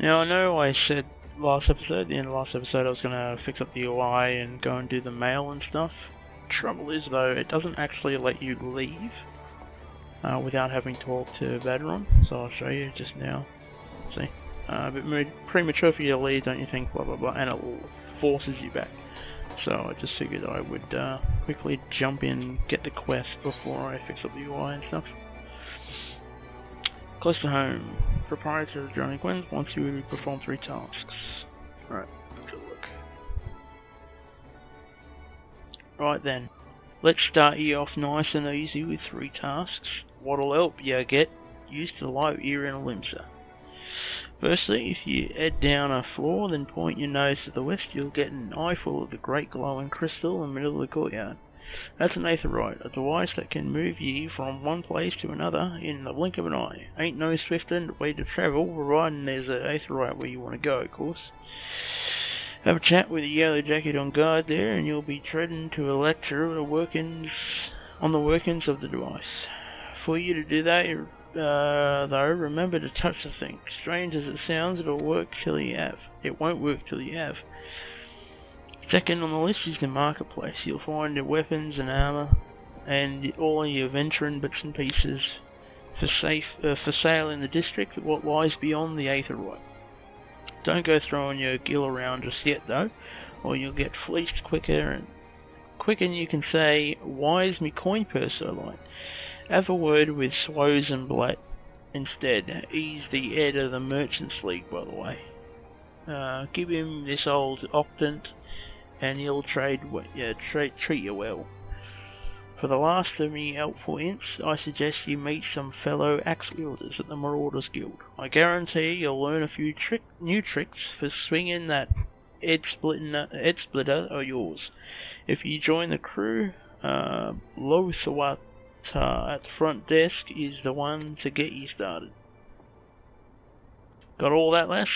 Now I know I said last episode, at the end of last episode, I was going to fix up the UI and go and do the mail and stuff. Trouble is though, it doesn't actually let you leave without having to talk to Vadron, so I'll show you just now. See? A bit premature for you to leave, don't you think, blah blah blah, and it forces you back. So I just figured I would quickly jump in and get the quest before I fix up the UI and stuff. Close to home. Proprietor of Johnny Gwen wants you to perform 3 tasks. Right, let's have a look. Right then, let's start you off nice and easy with 3 tasks. What'll help you get used to life here in Lominsan. Firstly, if you head down a floor, then point your nose to the west, you'll get an eyeful of the great glowing crystal in the middle of the courtyard. That's an aetheroid, a device that can move you from one place to another in the blink of an eye. Ain't no swifter way to travel, providing there's an aetheroid where you want to go, of course. Have a chat with a yellow jacket on guard there, and you'll be treading to a lecture on the workings of the device. For you to do that, though, remember to touch the thing. Strange as it sounds, it'll work till you have. It won't work till you have. Second on the list is the marketplace. You'll find your weapons and armor and all your venturing bits and pieces for sale in the district, what lies beyond the aetheroid. Don't go throwing your gill around just yet though, or you'll get fleeced quicker than you can say, why is me coin purse so light? Have a word with Swoes and Blatt instead. He's the head of the Merchants League, by the way. Give him this old octant, and he'll treat you well. For the last of me helpful hints, I suggest you meet some fellow axe wielders at the Marauders Guild. I guarantee you'll learn a few new tricks for swinging that head splitter of yours. If you join the crew, Lothawata at the front desk is the one to get you started. Got all that, lass?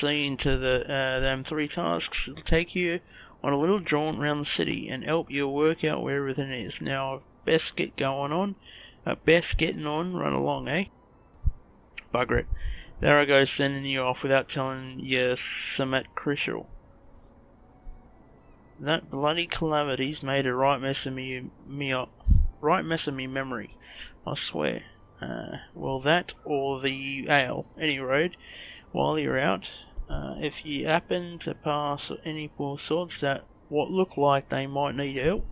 Seeing to them 3 tasks will take you on a little jaunt around the city and help you work out where everything is. Now, best getting on, run along, eh? Bugger it. There I go, sending you off without telling you something crucial. That bloody calamity's made a right mess of me memory, I swear. Well, that or the ale. Any road, while you're out, if you happen to pass any poor sorts that what look like they might need help,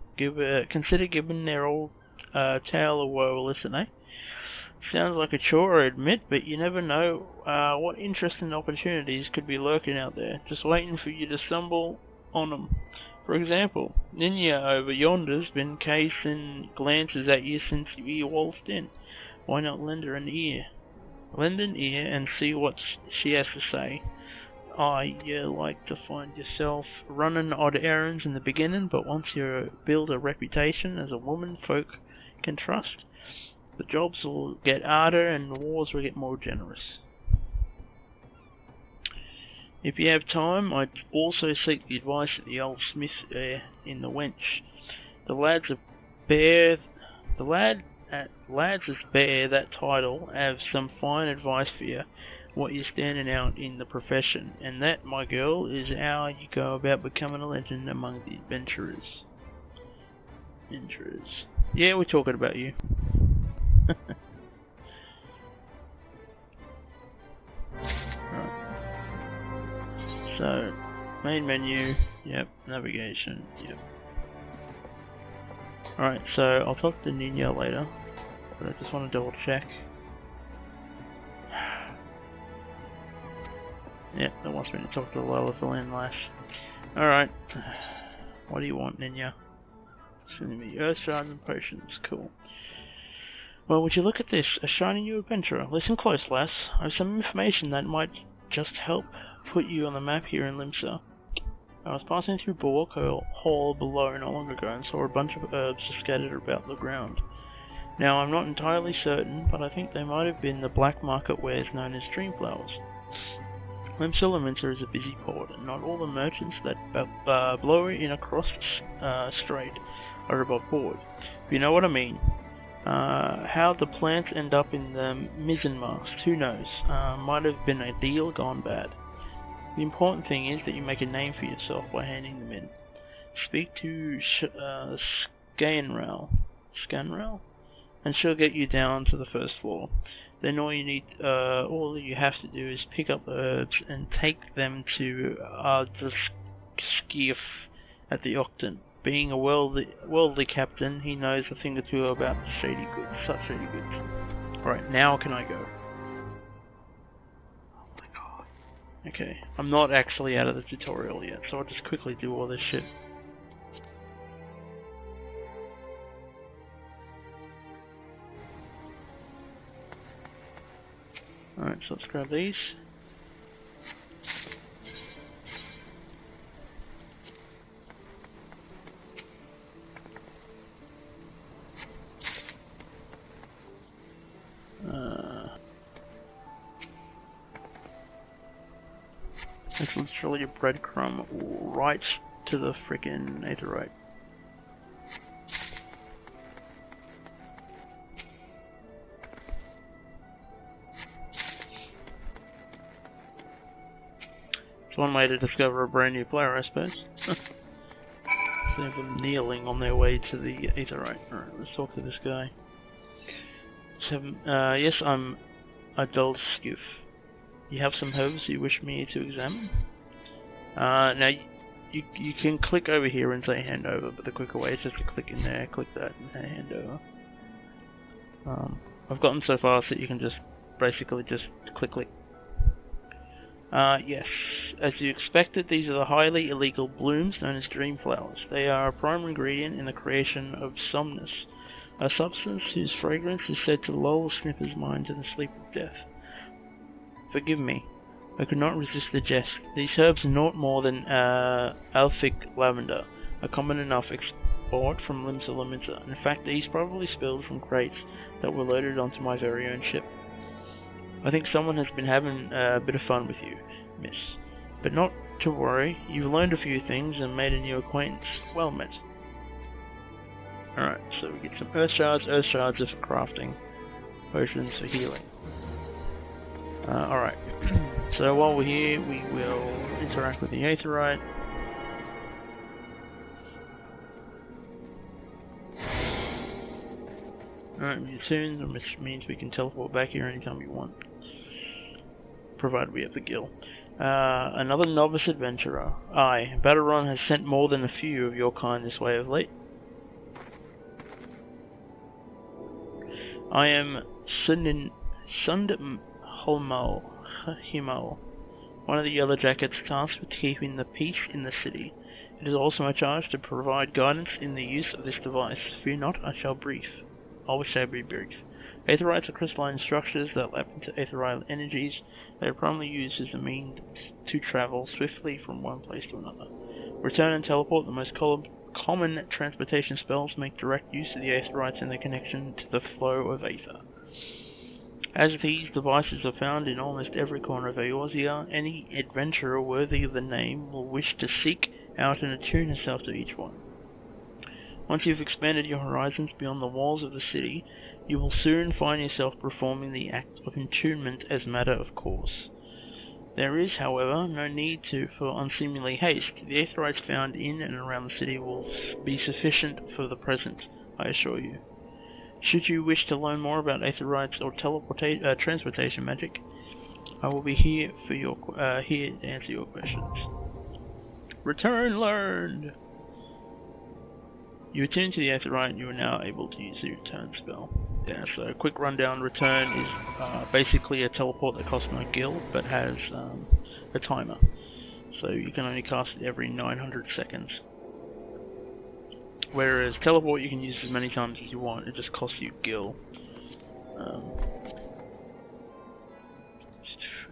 consider giving their old tale of woe a listen, eh? Sounds like a chore, I admit, but you never know what interesting opportunities could be lurking out there, just waiting for you to stumble on them. For example, Ninja over yonder's been casing glances at you since you waltzed in. Why not lend her an ear? Lend an ear and see what she has to say. You like to find yourself running odd errands in the beginning, but once you build a reputation as a woman folk can trust, the jobs will get harder and the wars will get more generous. If you have time, I'd also seek the advice of the old smith in the wench. The lads as bear that title have some fine advice for you, what you're standing out in the profession, and that, my girl, is how you go about becoming a legend among the adventurers. Yeah, we're talking about you. Right. So, main menu, yep, navigation, yep. Alright, so I'll talk to Ninja later, but I just want to double check. Yep, that wants me to talk to the Lola Land lass. Alright, what do you want, Ninja? Sending me earth shards and potions. Cool. Well, would you look at this? A shiny new adventurer. Listen close, lass. I have some information that might just help put you on the map here in Limsa. I was passing through Bulwark Hall below not long ago and saw a bunch of herbs scattered about the ground. Now, I'm not entirely certain, but I think they might have been the black market wares known as dream flowers. Lominsan is a busy port, and not all the merchants that blow in across the strait are above board. If you know what I mean. How the plants end up in the mizzenmast, who knows? Might have been a deal gone bad. The important thing is that you make a name for yourself by handing them in. Speak to Scanrel, and she'll get you down to the first floor. Then all you have to do is pick up the herbs and take them to the skiff at the Octon. Being a worldly captain, he knows a thing or two about such shady goods. Alright, now can I go? Oh my god. Okay, I'm not actually out of the tutorial yet, so I'll just quickly do all this shit. Alright, so let's grab these. It's literally a breadcrumb right to the frickin' Aetheryte. It's one way to discover a brand new player, I suppose. See them kneeling on their way to the Aetheryte. Alright, let's talk to this guy. Yes, I'm Adult Skiff. You have some herbs you wish me to examine? Now, you can click over here and say hand over, but the quicker way is just to click in there, click that, and say hand over. I've gotten so far that you can just basically just click. Yes, as you expected, these are the highly illegal blooms known as dream flowers. They are a primary ingredient in the creation of somnus, a substance whose fragrance is said to lull the sniffer's mind to the sleep of death. Forgive me, I could not resist the jest. These herbs are naught more than Alphic lavender, a common enough export from Lominsan. In fact, these probably spilled from crates that were loaded onto my very own ship. I think someone has been having a bit of fun with you, miss. But not to worry, you've learned a few things and made a new acquaintance. Well met. Alright, so we get some earth shards are for crafting, potions for healing. Alright, so while we're here, we will interact with the Aetheryte. Alright, we attuned, which means we can teleport back here anytime we want. Provided we have the gil. Another novice adventurer. Aye, Battlerun has sent more than a few of your kind this way of late. I am Sundhimal, one of the Yellow Jackets tasked with keeping the peace in the city. It is also my charge to provide guidance in the use of this device. Fear not, I shall be brief. Aetherites are crystalline structures that lap into aetheryte energies. They are primarily used as a means to travel swiftly from one place to another. Return and teleport, the most common transportation spells, make direct use of the aetherites and their connection to the flow of aether. As these devices are found in almost every corner of Eorzea, any adventurer worthy of the name will wish to seek out and attune himself to each one. Once you've expanded your horizons beyond the walls of the city, you will soon find yourself performing the act of attunement as matter of course. There is, however, no need for unseemly haste. The aetherites found in and around the city will be sufficient for the present, I assure you. Should you wish to learn more about aetherites or transportation magic, I will be here to answer your questions. Return learned! You attune to the aetherite and you are now able to use the return spell. Yeah, so a quick rundown. Return is basically a teleport that costs no gil, but has a timer. So you can only cast it every 900 seconds. Whereas teleport you can use as many times as you want, it just costs you gil.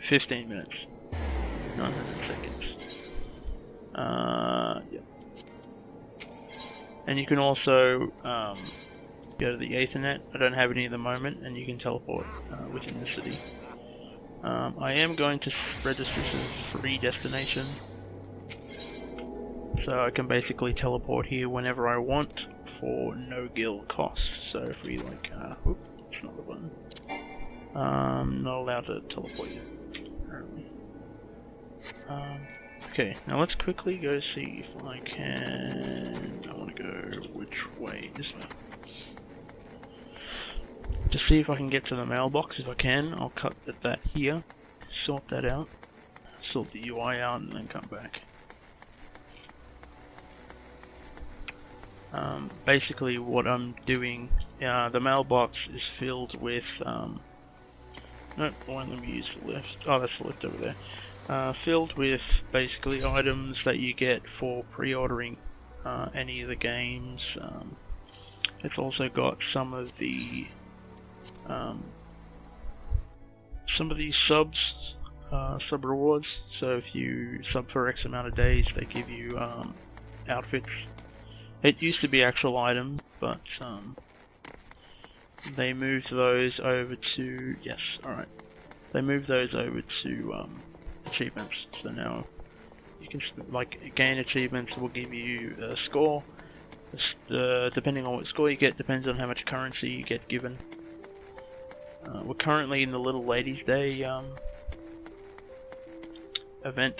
15 minutes. 900 seconds. Yeah. And you can also go to the Ethernet. I don't have any at the moment, and you can teleport within the city. I am going to register this as a free destination. So I can basically teleport here whenever I want for no gil cost. So if we like, whoop, that's not the button. Not allowed to teleport yet, apparently. Okay, now let's quickly go see if I can. I want to go which way? This way. To see if I can get to the mailbox. If I can, I'll cut that here, sort that out, sort the UI out, and then come back. Basically what I'm doing, the mailbox is filled with, nope, I won't let me use the left, oh that's the left over there, filled with basically items that you get for pre-ordering any of the games. It's also got some of these subs, sub rewards, so if you sub for X amount of days they give you outfits. It used to be actual items, but they moved those over to, yes, alright. They moved those over to achievements. So now you can like gain achievements will give you a score. Depending on what score you get, depends on how much currency you get given. We're currently in the Little Ladies' Day event,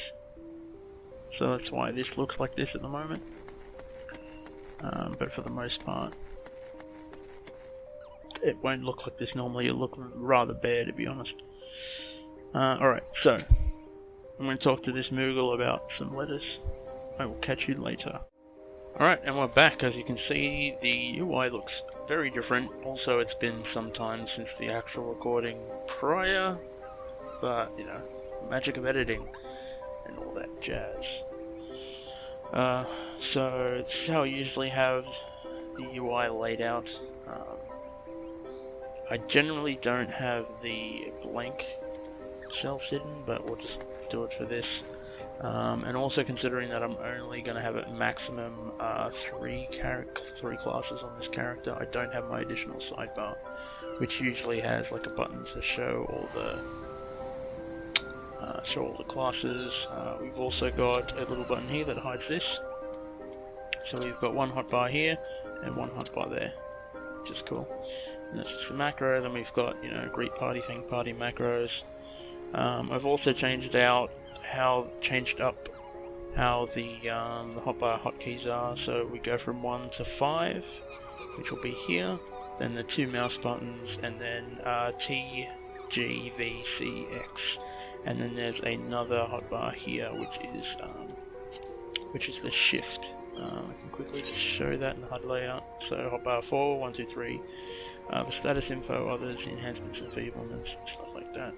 so that's why this looks like this at the moment. But for the most part, it won't look like this normally. It'll look rather bare, to be honest. Alright, so I'm going to talk to this Moogle about some letters. I will catch you later. Alright, and we're back. As you can see, the UI looks very different. Also, it's been some time since the actual recording prior, but, you know, magic of editing and all that jazz. So, this is how I usually have the UI laid out. I generally don't have the blank shelves hidden, but we'll just do it for this. And also considering that I'm only going to have a maximum 3 classes on this character, I don't have my additional sidebar, which usually has like a button to show all the classes. We've also got a little button here that hides this. So we've got one hotbar here and one hotbar there, which is cool. And that's just the macro. Then we've got, you know, greet party, thank party macros. I've also changed up how the hotbar hotkeys are. So we go from 1 to 5, which will be here. Then the 2 mouse buttons, and then T, G, V, C, X. And then there's another hotbar here, which is the shift. I can quickly just show that in the HUD layout. So hotbar 4, 1, 2, 3. The status info, others, enhancements, enfeeblements, stuff like that.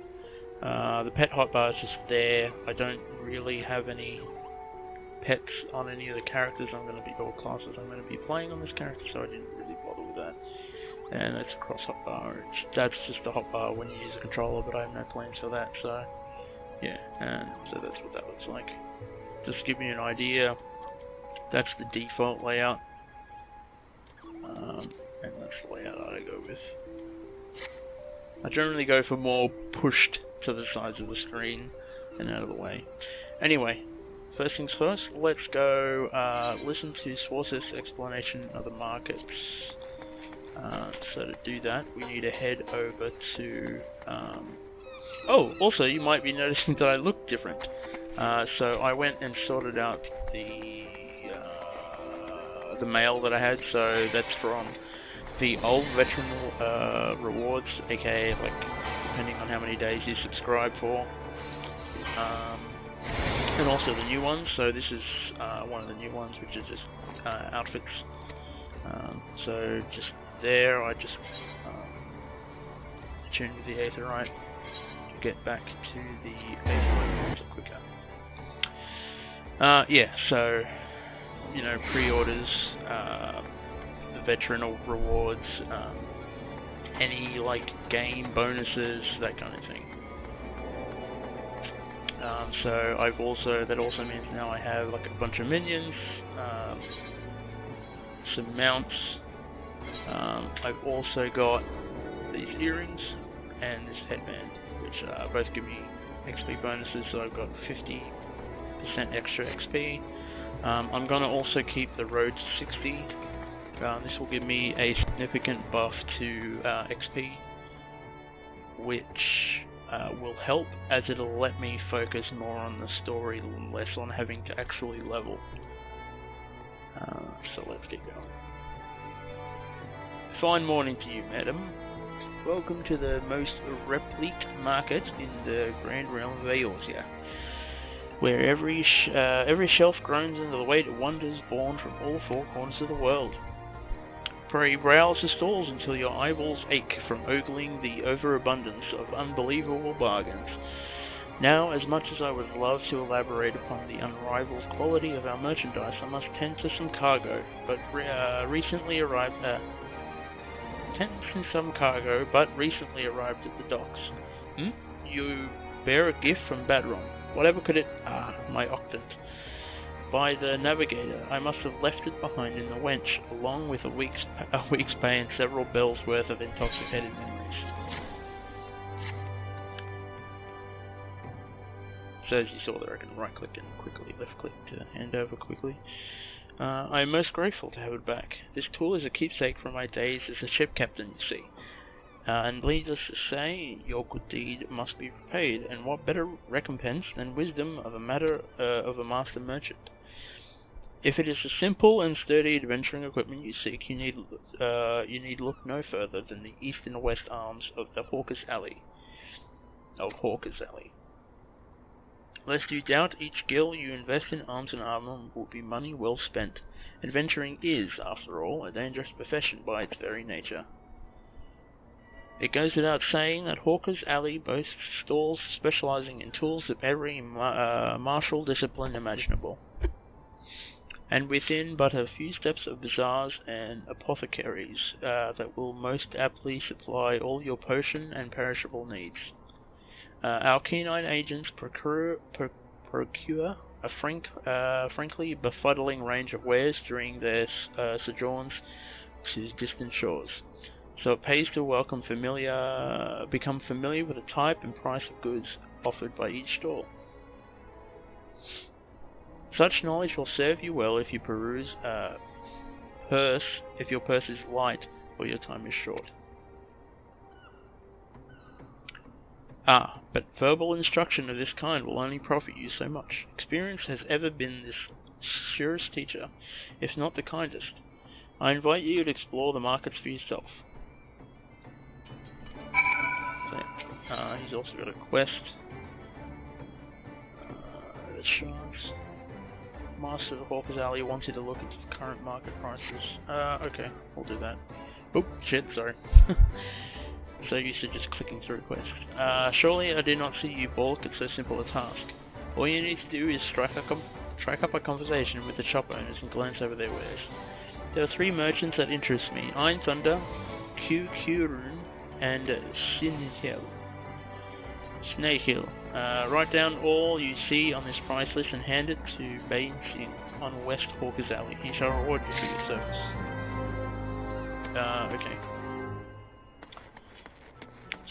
The pet hotbar is just there. I don't really have any pets on any of the characters or classes I'm going to be playing on this character, so I didn't really bother with that. And it's a cross hotbar. That's just a hotbar when you use a controller, but I have no plans for that. So yeah, and so that's what that looks like. Just to give you an idea, that's the default layout, and that's the layout I go with. I generally go for more pushed to the sides of the screen and out of the way. Anyway, first things first, let's go listen to Swarth's explanation of the markets. So to do that, we need to head over to... oh, also, you might be noticing that I look different. So I went and sorted out the mail that I had, so that's from the old veteran rewards, aka like depending on how many days you subscribe for, and also the new ones. So this is one of the new ones, which is just outfits. So just there, I just tuned with the Aetherite to get back to the Aetherite quicker. Yeah, so you know, pre-orders. the veteran rewards, any like game bonuses, that kind of thing. So that also means now I have like a bunch of minions, some mounts. I've also got these earrings and this headband, which both give me XP bonuses, so I've got 50% extra XP. I'm gonna also keep the road to 60. This will give me a significant buff to XP, which will help, as it'll let me focus more on the story and less on having to actually level. So let's get going. Fine morning to you, madam. Welcome to the most replete market in the grand realm of Eorzea, where every shelf groans under the weight of wonders born from all four corners of the world. Pray browse the stalls until your eyeballs ache from ogling the overabundance of unbelievable bargains. Now, as much as I would love to elaborate upon the unrivaled quality of our merchandise, I must tend to some cargo, but recently arrived at the docks. You bear a gift from Badron. Whatever could it... my octant. By the navigator, I must have left it behind in the wench, along with a week's pay and several bells worth of intoxicated memories. So as you saw there, I can right click and quickly left click to hand over quickly. I am most grateful to have it back. This tool is a keepsake from my days as a ship captain, you see. And needless to say, your good deed must be repaid, and what better recompense than wisdom of a master merchant? If it is the simple and sturdy adventuring equipment you seek, you need look no further than the east and west arms of the Hawker's Alley. Lest you doubt, each gil you invest in arms and armor will be money well spent. Adventuring is, after all, a dangerous profession by its very nature. It goes without saying that Hawker's Alley boasts stalls specializing in tools of every martial discipline imaginable, and within but a few steps of bazaars and apothecaries that will most aptly supply all your potion and perishable needs. Our canine agents procure a frankly befuddling range of wares during their sojourns to distant shores, so it pays to become familiar with the type and price of goods offered by each stall. Such knowledge will serve you well if you peruse if your purse is light or your time is short. But verbal instruction of this kind will only profit you so much. Experience has ever been this surest teacher, if not the kindest. I invite you to explore the markets for yourself. So, he's also got a quest. The sharks. Master of the Hawker's Alley wants you to look into the current market prices. Okay, we'll do that. Oh, shit, sorry. So used to just clicking through quests. Surely I do not see you balk at so simple a task. All you need to do is strike up a conversation with the shop owners and glance over their wares. There are three merchants that interest me: Iron Thunder, Q-Rune, and Snakehill. Write down all you see on this price list and hand it to Bain Singh on West Hawker's Alley. He shall reward you for your service. Okay.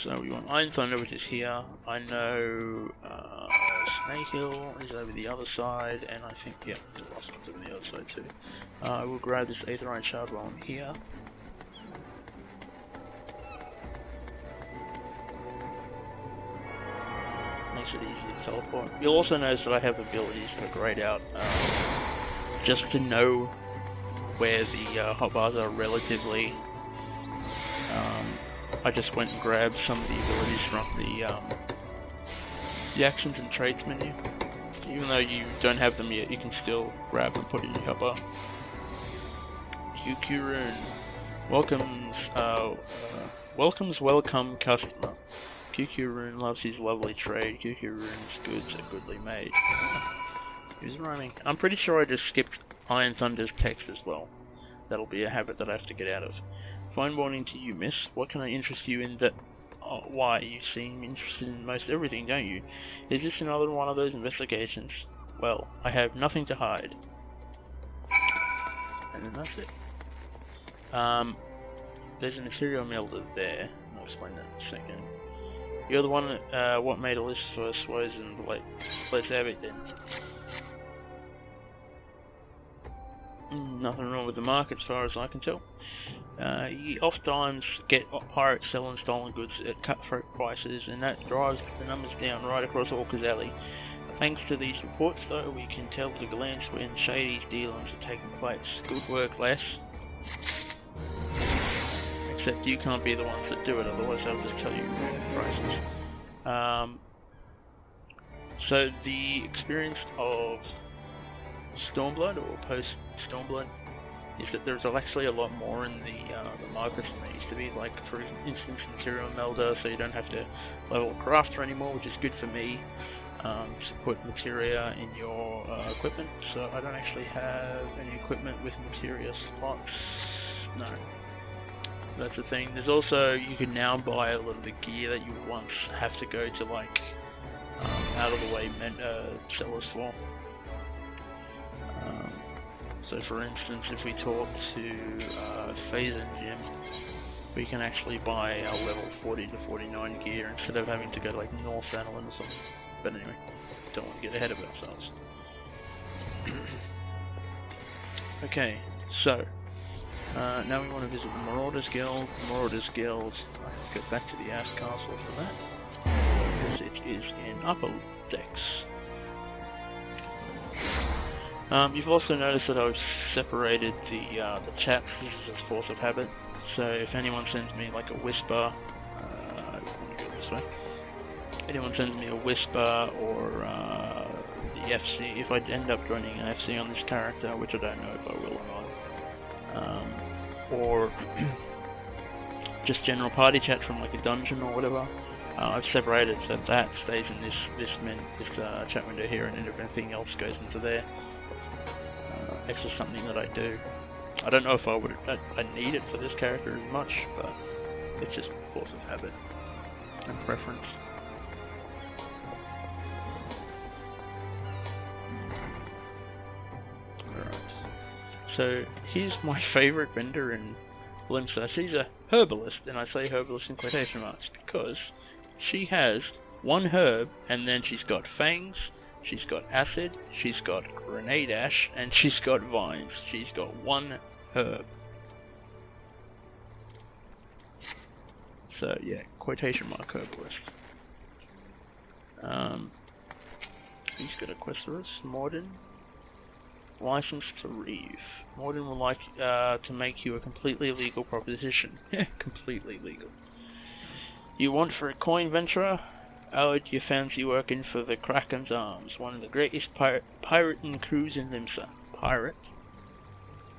So we want Iron Thunder, which is here. I know Snakehill is over the other side, and I think, yeah, the last one's over the other side too. I will grab this Aetherite Shard while I'm here. Makes it easy to teleport. You'll also notice that I have abilities that are grayed out, just to know where the hotbars are relatively. I just went and grabbed some of the abilities from the actions and traits menu. Even though you don't have them yet, you can still grab and put in your hotbar. Q-Rune. Welcome customer. Q-Rune loves his lovely trade. Q-Rune's goods are goodly made. Who's running? I'm pretty sure I just skipped Iron Thunder's text as well. That'll be a habit that I have to get out of. Fine morning to you, miss. What can I interest you in that... Oh, why, you seem interested in most everything, don't you? Is this another one of those investigations? Well, I have nothing to hide. And then that's it. There's a material melder there. I'll explain that in a second. You're the one that, what made a list for Swoes and let's have it then. Nothing wrong with the market as far as I can tell. You oftentimes get pirates selling stolen goods at cutthroat prices, and that drives the numbers down right across Orca's Alley. Thanks to these reports, though, we can tell at a glance when shady dealings are taking place. Good work, lass. Except you can't be the ones that do it, otherwise I'll just tell you prices. So the experience of Stormblood, or post-Stormblood, is that there's actually a lot more in the market than there used to be. Like, for instance, material melder, so you don't have to level a crafter anymore, which is good for me to put materia in your equipment. So I don't actually have any equipment with materia slots. No. That's the thing. There's also, you can now buy a lot of the gear that you would once have to go to, like, out of the way sellers for. So for instance, if we talk to FaZe and Jim, we can actually buy our level 40 to 49 gear instead of having to go to like North Annalyn or something. But anyway, don't want to get ahead of ourselves. Okay, so now we want to visit the Marauders Guild. The Marauders Guild, I'll get back to the Ash Castle for that, because it is in Upper Decks. You've also noticed that I've separated the chats. This is a force of habit. So if anyone sends me like a whisper, I want to go this way. Anyone sends me a whisper or the FC, if I end up joining an FC on this character, which I don't know if I will or not, or just general party chat from like a dungeon or whatever, I've separated so that stays in this chat window here, and everything else goes into there. It's just something that I do. I don't know if I need it for this character as much, but it's just force of habit and preference. Alright. So here's my favourite vendor in Lominsan. She's a herbalist, and I say herbalist in quotation marks because she has one herb, and then she's got fangs, she's got acid, she's got grenade ash, and she's got vines. She's got one herb. So yeah, quotation mark herbalist. He's got a quest for us. Morden. License to Reeve. Morden would like to make you a completely legal proposition. Completely legal. You want for a coin venturer? How would you fancy working for the Kraken's Arms, one of the greatest pirating crews in Limsa? Pirate?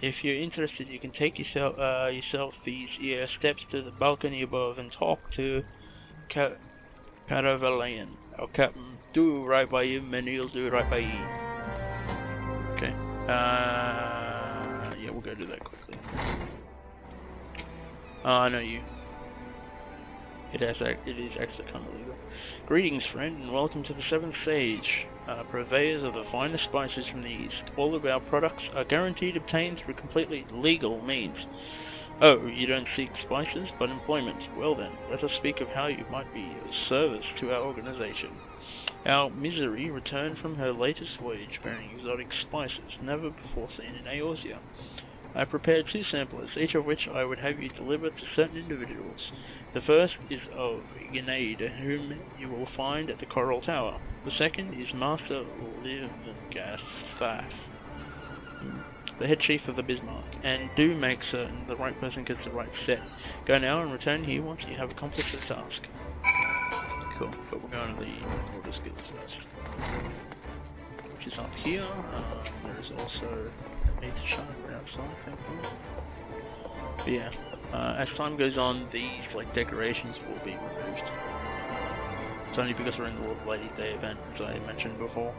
If you're interested, you can take yourself these here steps to the balcony above and talk to Caravalian. Our captain do right by you, and he'll do right by you. Okay. Yeah, we'll go do that quickly. I know you. It is actually kind of legal. Greetings, friend, and welcome to the Seventh Sage, purveyors of the finest spices from the East. All of our products are guaranteed obtained through completely legal means. Oh, you don't seek spices, but employment. Well then, let us speak of how you might be of service to our organization. Our Misery returned from her latest voyage bearing exotic spices, never before seen in Eorzea. I prepared 2 samplers, each of which I would have you deliver to certain individuals. The first is of Grenade, whom you will find at the Coral Tower. The second is Master Livengast, the head chief of the Bismarck, and do make certain the right person gets the right set. Go now and return here once you have accomplished the task. Cool, but we're going to the Orders Guild first, which is up here. There is also a meter shard outside, thankfully. But yeah, as time goes on, these like decorations will be removed. It's only because we're in the Lord Lady Day event, as I mentioned before.